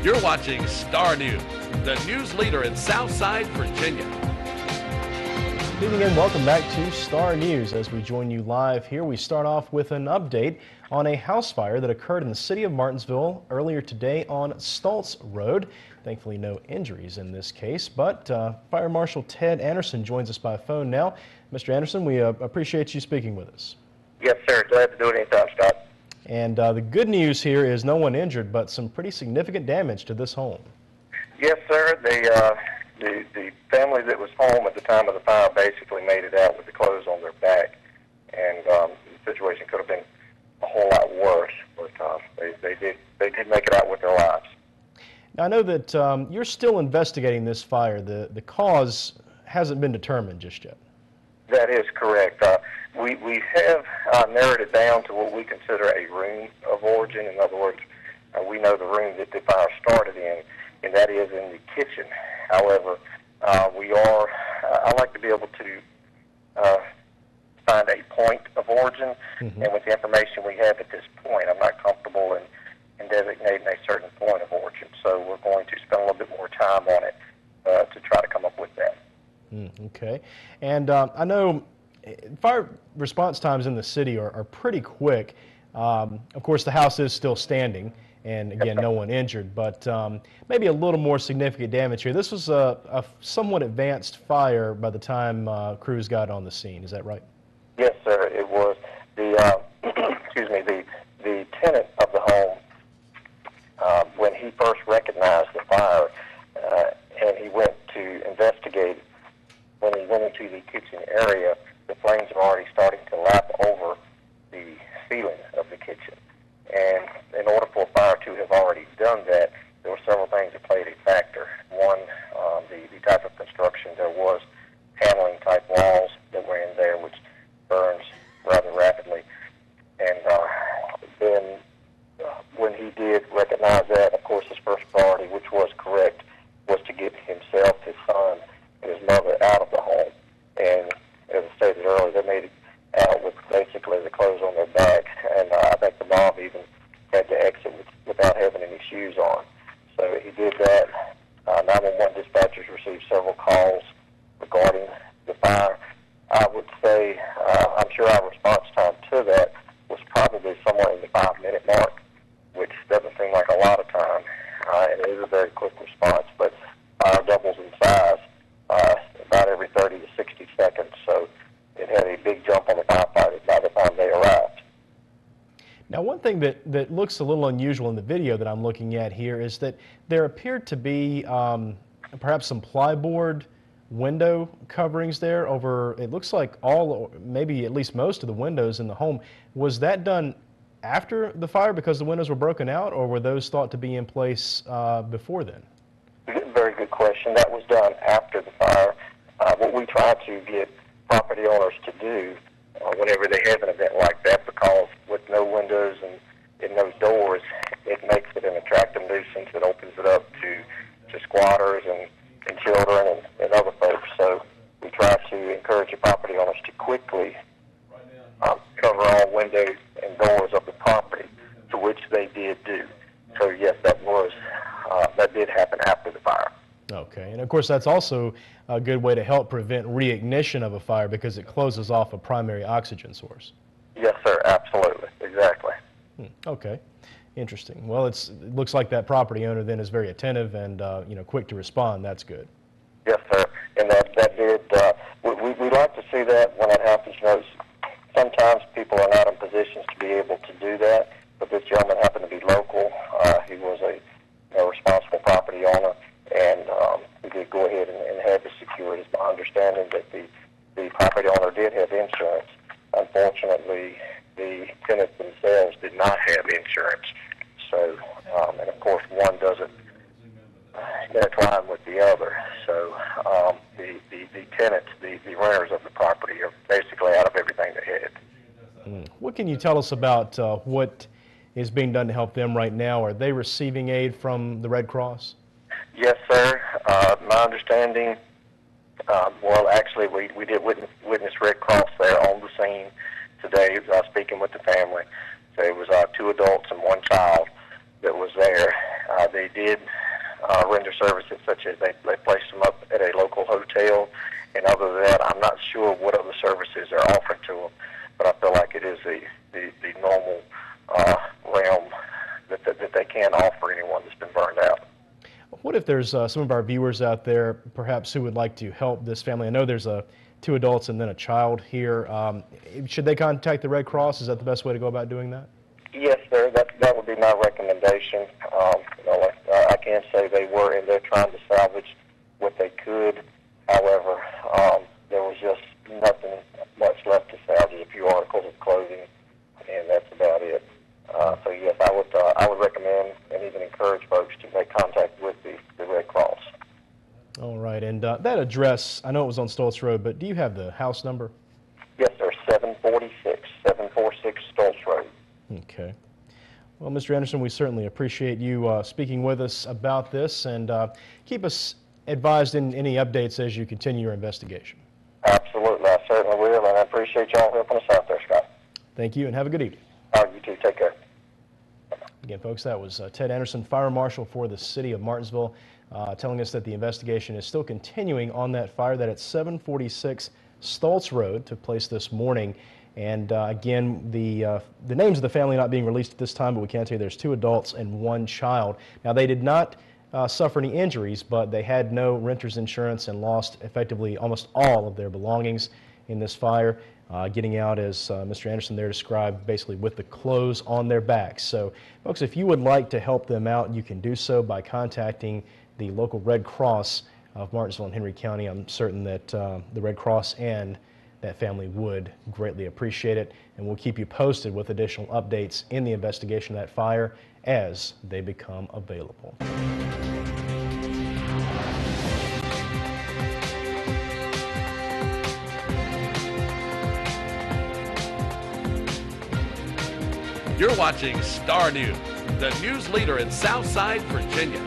You're watching Star News, the news leader in Southside Virginia. Good evening and welcome back to Star News. As we join you live here, we start off with an update on a house fire that occurred in the city of Martinsville earlier today on Stultz Road. Thankfully, no injuries in this case, but Fire Marshal Ted Anderson joins us by phone now. Mr. Anderson, we appreciate you speaking with us. Yes, sir. Glad to do it anytime, Scott. And the good news here is no one injured, but some pretty significant damage to this home. Yes, sir. The family that was home at the time of the fire basically made it out with the clothes on their back, and the situation could have been a whole lot worse. But they did make it out with their lives. Now, I know that you're still investigating this fire. The cause hasn't been determined just yet. That is correct. We have narrowed it down to what we consider a room of origin. In other words, we know the room that the fire started in, and that is in the kitchen. However, I like to be able to find a point of origin, and with the information we have at this point, I'm not comfortable in designating a certain point of origin. So we're going to spend a little bit more time on it to try to come up with that. Okay. And I know fire response times in the city are pretty quick. Of course, the house is still standing, and again, no one injured, but maybe a little more significant damage here. This was a somewhat advanced fire by the time crews got on the scene. Is that right? Yes, sir. It was. The excuse me. The tenant of the home, when he first recognized the fire, and he went to investigate. When he went into the kitchen area, the flames were already starting to lap over the ceiling of the kitchen. And in order for a fire to have already done that, there were several things that played a factor. One, the type of construction. There was paneling type walls that were in there, which burns rather rapidly. And then when he did recognize that, of course, his first priority, which was correct, was to get himself, his son, and his mother out of the home. And as I stated earlier, they made it out with basically the clothes on their back, and I think the mom even had to exit without having any shoes on. So he did that. 911 dispatchers received several calls regarding the fire. I would say, I'm sure our response time to that was probably somewhere in the 5-minute mark, which doesn't seem like a lot of time, and it is a very quick response, but fire doubles in size about every 30 to 60 seconds, so it had a big jump on the firefighters by the time they arrived. Now, one thing that looks a little unusual in the video that I'm looking at here is that there appeared to be perhaps some plyboard window coverings there over, it looks like all, maybe at least most of the windows in the home. Was that done after the fire because the windows were broken out, or were those thought to be in place before then? Very good question. That was done after the fire. What we try to get property owners to do whenever they have an event like that, because with no windows and no doors, it makes it an attractive nuisance. It opens it up to squatters and children and other folks. So we try to encourage the property owners to quickly cover all windows and doors of the property, to which they did do. So yes, that did happen after the fire. Okay, and of course that's also a good way to help prevent reignition of a fire because it closes off a primary oxygen source. Yes, sir, absolutely, exactly. Okay, interesting. Well, it looks like that property owner then is very attentive and quick to respond. That's good. Yes, sir, and that did. We like to see that when it happens. Sometimes people are not in positions to be able to do that, but this gentleman happened to be local. He was a responsible property owner, and we did go ahead and have the security. It's my understanding that the property owner did have insurance. Unfortunately, the tenants themselves did not have insurance. So, and of course, one doesn't intertwine with the other. So the tenants, the renters of the property, are basically out of everything they had. What can you tell us about what is being done to help them right now? Are they receiving aid from the Red Cross? Yes, sir. My understanding, well, actually, we did witness Red Cross there on the scene today, speaking with the family. So it was 2 adults and 1 child that was there. They did render services such as they placed them up at a local hotel, and other than that, I'm not sure what other services they're offering to them, but I feel like it is the normal realm that they can offer anyone that's been burned out. What if there's some of our viewers out there, perhaps, who would like to help this family? I know there's 2 adults and then a child here. Should they contact the Red Cross? Is that the best way to go about doing that? Yes, sir. That would be my recommendation. I can say they were in there trying to salvage what they could. However, there was just nothing much left to salvage. A few articles of clothing, and that's about it. So yes, I would recommend and even encourage folks to make contact with the Red Cross. All right, and that address, I know it was on Stultz Road, but do you have the house number? Yes, sir. 746 Stultz Road. Okay. Well, Mr. Anderson, we certainly appreciate you speaking with us about this, and keep us advised in any updates as you continue your investigation. Absolutely, I certainly will, and I appreciate y'all helping us out there, Scott. Thank you, and have a good evening. You too. Take care. Again, folks, that was Ted Anderson, Fire Marshal for the City of Martinsville, telling us that the investigation is still continuing on that fire that at 746 Stultz Road took place this morning. And again, the names of the family not being released at this time, but we can tell you there's 2 adults and 1 child. Now, they did not suffer any injuries, but they had no renter's insurance and lost effectively almost all of their belongings in this fire, getting out, as Mr. Anderson there described, basically with the clothes on their backs. So, folks, if you would like to help them out, you can do so by contacting the local Red Cross of Martinsville and Henry County. I'm certain that the Red Cross and that family would greatly appreciate it, and we'll keep you posted with additional updates in the investigation of that fire as they become available. You're watching Star News, the news leader in Southside Virginia.